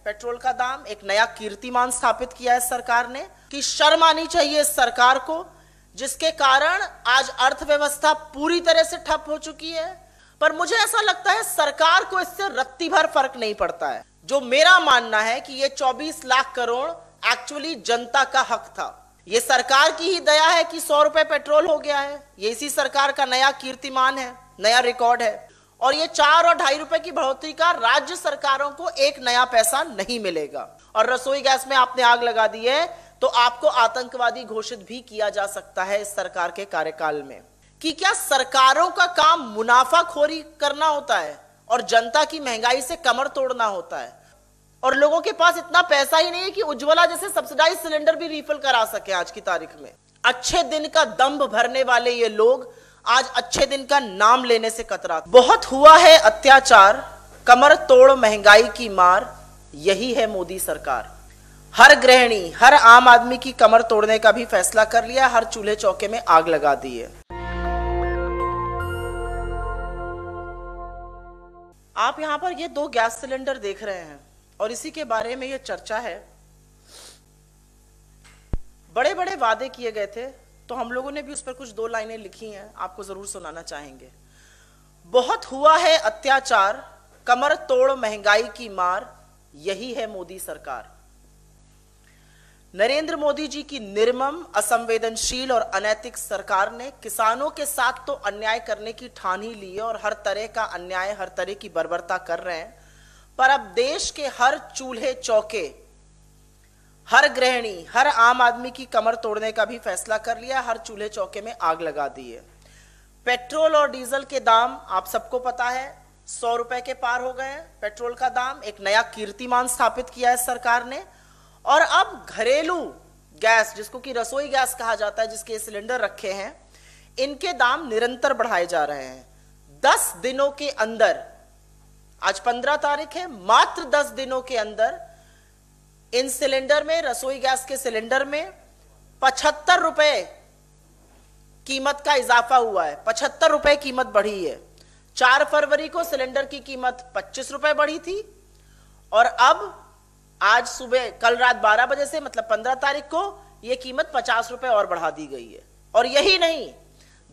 Petrol का दाम, एक नया कीर्तिमान स्थापित किया है सरकार ने कि शर्म आनी चाहिए इस सरकार को, जिसके कारण आज अर्थव्यवस्था पूरी तरह से ठप हो चुकी है। पर मुझे ऐसा लगता है सरकार को इससे रत्ती भर फर्क नहीं पड़ता है। जो मेरा मानना है कि ये 24 लाख करोड़ एक्चुअली जनता का हक था। ये सरकार की ही दया है कि 100 रुपए पेट्रोल हो गया है। ये इसी सरकार का नया कीर्तिमान है, नया रिकॉर्ड है। और ये 4 और 2.5 रुपए की बढ़ोतरी का राज्य सरकारों को एक नया पैसा नहीं मिलेगा। और रसोई गैस में आपने आग लगा दी है तो आपको आतंकवादी घोषित भी किया जा सकता है इस सरकार के कार्यकाल में। कि क्या सरकारों का काम मुनाफाखोरी करना होता है और जनता की महंगाई से कमर तोड़ना होता है? और लोगों के पास इतना पैसा ही नहीं है कि उज्ज्वला जैसे सब्सिडाइज सिलेंडर भी रिफिल करा सके आज की तारीख में। अच्छे दिन का दंभ भरने वाले ये लोग आज अच्छे दिन का नाम लेने से कतराते। बहुत हुआ है अत्याचार, कमर तोड़ महंगाई की मार, यही है मोदी सरकार। हर गृहिणी, हर आम आदमी की कमर तोड़ने का भी फैसला कर लिया, हर चूल्हे चौके में आग लगा दी है। आप यहां पर ये 2 गैस सिलेंडर देख रहे हैं और इसी के बारे में ये चर्चा है। बड़े बड़े वादे किए गए थे तो हम लोगों ने भी उस पर कुछ 2 लाइनें लिखी हैं, आपको जरूर सुनाना चाहेंगे। बहुत हुआ है अत्याचार, कमर तोड़ महंगाई की मार, यही है मोदी सरकार। नरेंद्र मोदी जी की निर्मम, असंवेदनशील और अनैतिक सरकार ने किसानों के साथ तो अन्याय करने की ठान ही ली है और हर तरह का अन्याय, हर तरह की बर्बरता कर रहे हैं। पर अब देश के हर चूल्हे चौके, हर गृहिणी, हर आम आदमी की कमर तोड़ने का भी फैसला कर लिया, हर चूल्हे चौके में आग लगा दी है। पेट्रोल और डीजल के दाम आप सबको पता है 100 रुपए के पार हो गए हैं। पेट्रोल का दाम, एक नया कीर्तिमान स्थापित किया है सरकार ने। और अब घरेलू गैस, जिसको कि रसोई गैस कहा जाता है, जिसके सिलेंडर रखे हैं, इनके दाम निरंतर बढ़ाए जा रहे हैं। 10 दिनों के अंदर, आज 15 तारीख है, मात्र 10 दिनों के अंदर इन सिलेंडर में, रसोई गैस के सिलेंडर में 75 रुपए कीमत का इजाफा हुआ है। 75 रुपए कीमत बढ़ी है। 4 फरवरी को सिलेंडर की कीमत 25 रुपए बढ़ी थी और अब आज सुबह, कल रात 12 बजे से, मतलब 15 तारीख को, यह कीमत 50 रुपए और बढ़ा दी गई है। और यही नहीं,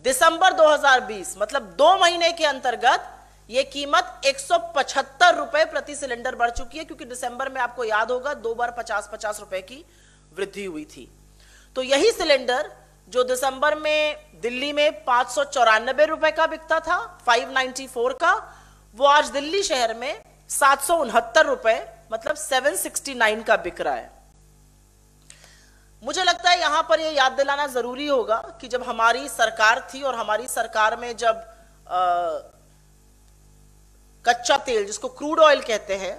दिसंबर 2020, मतलब 2 महीने के अंतर्गत यह कीमत 175 रुपए प्रति सिलेंडर बढ़ चुकी है, क्योंकि दिसंबर में आपको याद होगा 2 बार 50-50 रुपए की वृद्धि हुई थी। तो यही सिलेंडर जो दिसंबर में दिल्ली में 594 रुपए का बिकता था, 594 का, वो आज दिल्ली शहर में 769 रुपए, मतलब 769 का बिक रहा है। मुझे लगता है यहां पर यह याद दिलाना जरूरी होगा कि जब हमारी सरकार थी और हमारी सरकार में जब कच्चा तेल, जिसको क्रूड ऑयल कहते हैं,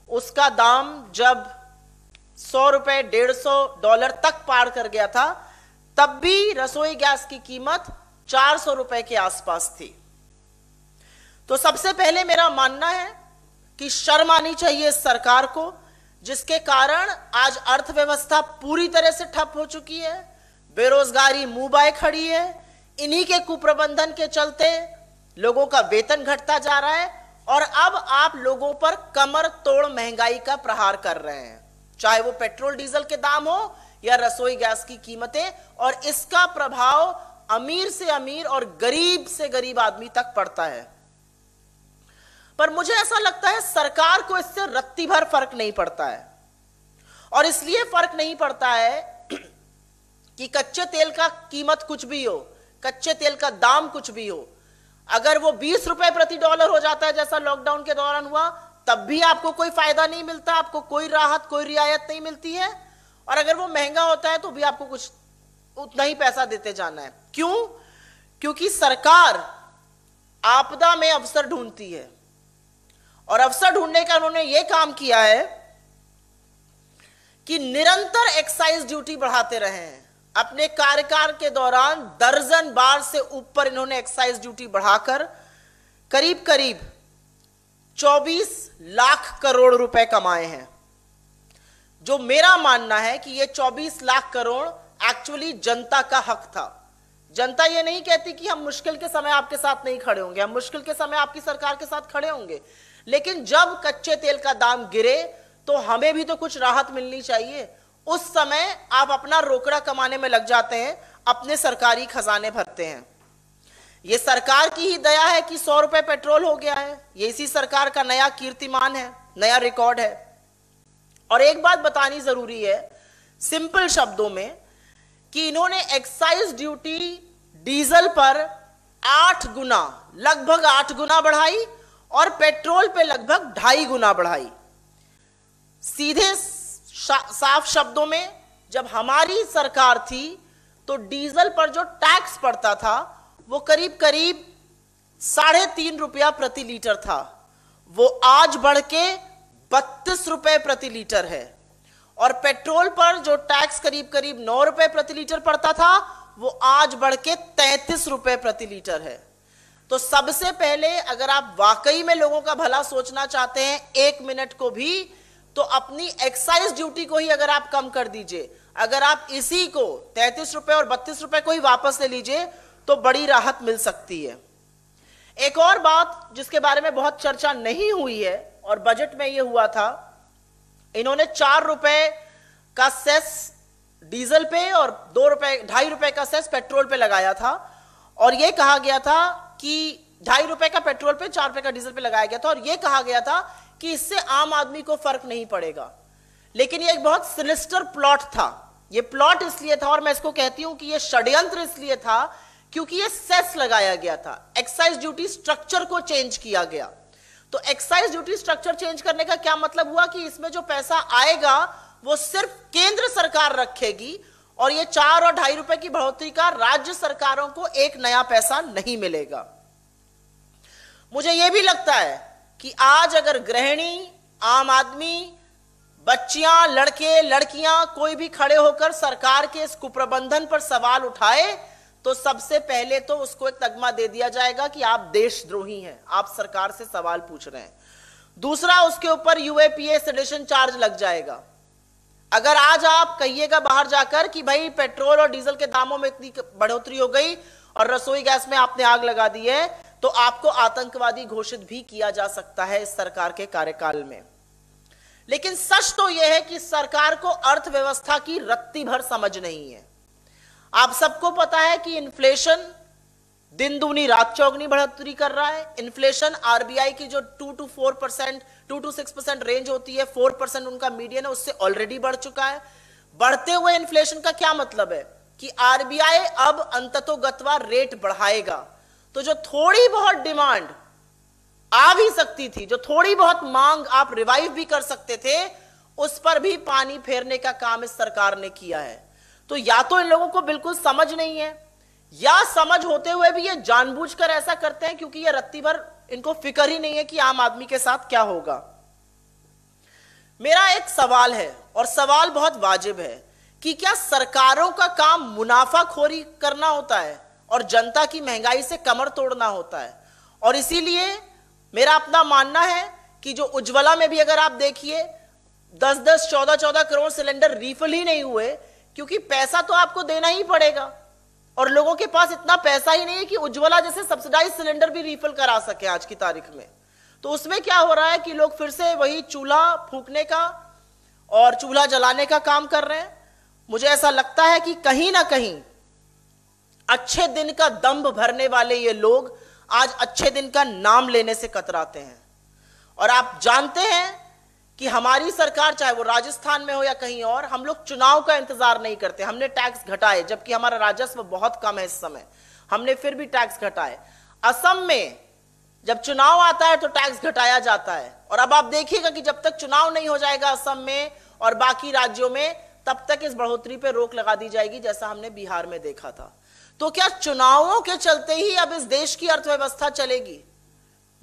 उसका दाम जब 100 रुपए, $150 तक पार कर गया था, तब भी रसोई गैस की कीमत 400 रुपए के आसपास थी। तो सबसे पहले मेरा मानना है कि शर्म आनी चाहिए इस सरकार को, जिसके कारण आज अर्थव्यवस्था पूरी तरह से ठप हो चुकी है, बेरोजगारी मुंह बाए खड़ी है। इन्हीं के कुप्रबंधन के चलते लोगों का वेतन घटता जा रहा है और अब आप लोगों पर कमर तोड़ महंगाई का प्रहार कर रहे हैं, चाहे वो पेट्रोल डीजल के दाम हो या रसोई गैस की कीमतें। और इसका प्रभाव अमीर से अमीर और गरीब से गरीब आदमी तक पड़ता है। पर मुझे ऐसा लगता है सरकार को इससे रत्ती भर फर्क नहीं पड़ता है। और इसलिए फर्क नहीं पड़ता है कि कच्चे तेल का कीमत कुछ भी हो, कच्चे तेल का दाम कुछ भी हो, अगर वो 20 रुपए प्रति डॉलर हो जाता है जैसा लॉकडाउन के दौरान हुआ, तब भी आपको कोई फायदा नहीं मिलता, आपको कोई राहत, कोई रियायत नहीं मिलती है। और अगर वो महंगा होता है तो भी आपको कुछ उतना ही पैसा देते जाना है। क्यों? क्योंकि सरकार आपदा में अवसर ढूंढती है और अवसर ढूंढने का उन्होंने यह काम किया है कि निरंतर एक्साइज ड्यूटी बढ़ाते रहे हैं। अपने कार्यकाल के दौरान दर्जन बार से ऊपर इन्होंने एक्साइज ड्यूटी बढ़ाकर करीब करीब 24 लाख करोड़ रुपए कमाए हैं। जो मेरा मानना है कि ये 24 लाख करोड़ एक्चुअली जनता का हक था। जनता ये नहीं कहती कि हम मुश्किल के समय आपके साथ नहीं खड़े होंगे, हम मुश्किल के समय आपकी सरकार के साथ खड़े होंगे, लेकिन जब कच्चे तेल का दाम गिरे तो हमें भी तो कुछ राहत मिलनी चाहिए। उस समय आप अपना रोकड़ा कमाने में लग जाते हैं, अपने सरकारी खजाने भरते हैं। ये सरकार की ही दया है कि 100 रुपए पेट्रोल हो गया है। ये इसी सरकार का नया कीर्तिमान है, नया रिकॉर्ड है। और एक बात बतानी जरूरी है सिंपल शब्दों में कि इन्होंने एक्साइज ड्यूटी डीजल पर 8 गुना, लगभग 8 गुना बढ़ाई और पेट्रोल पे लगभग 2.5 गुना बढ़ाई। सीधे साफ शब्दों में जब हमारी सरकार थी तो डीजल पर जो टैक्स पड़ता था वो करीब करीब 3.5 रुपया प्रति लीटर था, वो आज बढ़ के 32 रुपए प्रति लीटर है। और पेट्रोल पर जो टैक्स करीब करीब 9 रुपए प्रति लीटर पड़ता था वो आज बढ़ के 33 रुपए प्रति लीटर है। तो सबसे पहले अगर आप वाकई में लोगों का भला सोचना चाहते हैं 1 मिनट को भी, तो अपनी एक्साइज ड्यूटी को ही अगर आप कम कर दीजिए, अगर आप इसी को 33 रुपए और 32 रुपए को ही वापस ले लीजिए तो बड़ी राहत मिल सकती है। एक और बात जिसके बारे में बहुत चर्चा नहीं हुई है और बजट में यह हुआ था, इन्होंने 4 रुपए का सेस डीजल पे और 2.5 रुपए का सेस पेट्रोल पे लगाया था और यह कहा गया था कि 2.5 रुपए का पेट्रोल पे 4 रुपए का डीजल पे लगाया गया था और यह कहा गया था कि इससे आम आदमी को फर्क नहीं पड़ेगा। लेकिन यह एक बहुत सिनिस्टर प्लॉट था। यह प्लॉट इसलिए था और मैं इसको कहती हूं कि यह षड्यंत्र इसलिए था क्योंकि यह सेस लगाया गया था, एक्साइज ड्यूटी स्ट्रक्चर को चेंज किया गया। तो एक्साइज ड्यूटी स्ट्रक्चर चेंज करने का क्या मतलब हुआ कि इसमें जो पैसा आएगा वो सिर्फ केंद्र सरकार रखेगी और ये 4 और 2.5 रुपए की बढ़ोतरी का राज्य सरकारों को एक नया पैसा नहीं मिलेगा। मुझे यह भी लगता है कि आज अगर गृहिणी, आम आदमी, बच्चियां, लड़के, लड़कियां कोई भी खड़े होकर सरकार के इस कुप्रबंधन पर सवाल उठाए तो सबसे पहले तो उसको एक तगमा दे दिया जाएगा कि आप देशद्रोही हैं, आप सरकार से सवाल पूछ रहे हैं। दूसरा, उसके ऊपर यूएपीए सेडिशन चार्ज लग जाएगा। अगर आज आप कहिएगा बाहर जाकर कि भाई पेट्रोल और डीजल के दामों में इतनी बढ़ोतरी हो गई और रसोई गैस में आपने आग लगा दी है, तो आपको आतंकवादी घोषित भी किया जा सकता है इस सरकार के कार्यकाल में। लेकिन सच तो यह है कि सरकार को अर्थव्यवस्था की रत्ती भर समझ नहीं है। आप सबको पता है कि इन्फ्लेशन दिन दूनी रात चौगनी बढ़ोतरी कर रहा है। इन्फ्लेशन आरबीआई की जो 2 to 6% रेंज होती है, 4% उनका मीडियन है, उससे ऑलरेडी बढ़ चुका है। बढ़ते हुए इन्फ्लेशन का क्या मतलब है कि आरबीआई अब अंततोगत्वा रेट बढ़ाएगा। तो जो थोड़ी बहुत डिमांड आ भी सकती थी, जो थोड़ी बहुत मांग आप रिवाइव भी कर सकते थे, उस पर भी पानी फेरने का काम इस सरकार ने किया है। तो या तो इन लोगों को बिल्कुल समझ नहीं है या समझ होते हुए भी ये जानबूझकर ऐसा करते हैं क्योंकि ये रत्ती भर इनको फिक्र ही नहीं है कि आम आदमी के साथ क्या होगा। मेरा एक सवाल है और सवाल बहुत वाजिब है कि क्या सरकारों का काम मुनाफाखोरी करना होता है और जनता की महंगाई से कमर तोड़ना होता है? और इसीलिए मेरा अपना मानना है कि जो उज्ज्वला में भी अगर आप देखिए 10-10, 14-14 करोड़ सिलेंडर रिफिल ही नहीं हुए क्योंकि पैसा तो आपको देना ही पड़ेगा और लोगों के पास इतना पैसा ही नहीं है कि उज्ज्वला जैसे सब्सिडाइज सिलेंडर भी रिफिल करा सके आज की तारीख में। तो उसमें क्या हो रहा है कि लोग फिर से वही चूल्हा फूकने का और चूल्हा जलाने का काम कर रहे हैं। मुझे ऐसा लगता है कि कहीं ना कहीं अच्छे दिन का दंभ भरने वाले ये लोग आज अच्छे दिन का नाम लेने से कतराते हैं। और आप जानते हैं कि हमारी सरकार, चाहे वो राजस्थान में हो या कहीं और, हम लोग चुनाव का इंतजार नहीं करते। हमने टैक्स घटाए, जबकि हमारा राजस्व बहुत कम है इस समय, हमने फिर भी टैक्स घटाए। असम में जब चुनाव आता है तो टैक्स घटाया जाता है और अब आप देखिएगा कि जब तक चुनाव नहीं हो जाएगा असम में और बाकी राज्यों में, तब तक इस बढ़ोतरी पे रोक लगा दी जाएगी, जैसा हमने बिहार में देखा था। तो क्या चुनावों के चलते ही अब इस देश की अर्थव्यवस्था चलेगी?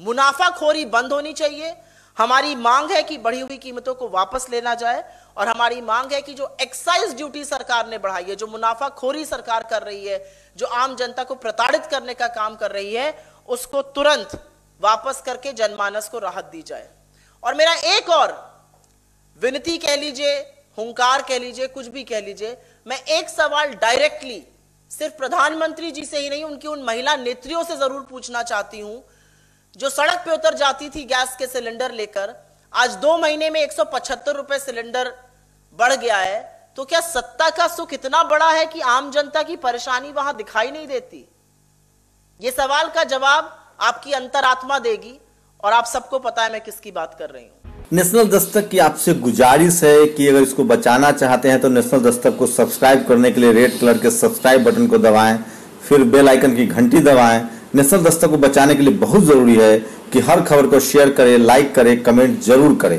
मुनाफाखोरी बंद होनी चाहिए। हमारी मांग है कि बढ़ी हुई कीमतों को वापस लेना जाए और हमारी मांग है कि जो एक्साइज ड्यूटी सरकार ने बढ़ाई है, जो मुनाफाखोरी सरकार कर रही है, जो आम जनता को प्रताड़ित करने का काम कर रही है, उसको तुरंत वापस करके जनमानस को राहत दी जाए। और मेरा एक और विनती कह लीजिए, हुंकार कह लीजिए, कुछ भी कह लीजिए, मैं एक सवाल डायरेक्टली सिर्फ प्रधानमंत्री जी से ही नहीं, उनकी उन महिला नेत्रियों से जरूर पूछना चाहती हूं जो सड़क पे उतर जाती थी गैस के सिलेंडर लेकर। आज 2 महीने में 175 रुपए सिलेंडर बढ़ गया है, तो क्या सत्ता का सुख इतना बड़ा है कि आम जनता की परेशानी वहां दिखाई नहीं देती? ये सवाल का जवाब आपकी अंतरात्मा देगी, और आप सबको पता है मैं किसकी बात कर रही हूं। नेशनल दस्तक की आपसे गुजारिश है कि अगर इसको बचाना चाहते हैं तो नेशनल दस्तक को सब्सक्राइब करने के लिए रेड कलर के सब्सक्राइब बटन को दबाएं, फिर बेल आइकन की घंटी दबाएं। नेशनल दस्तक को बचाने के लिए बहुत जरूरी है कि हर खबर को शेयर करें, लाइक करें, कमेंट जरूर करें।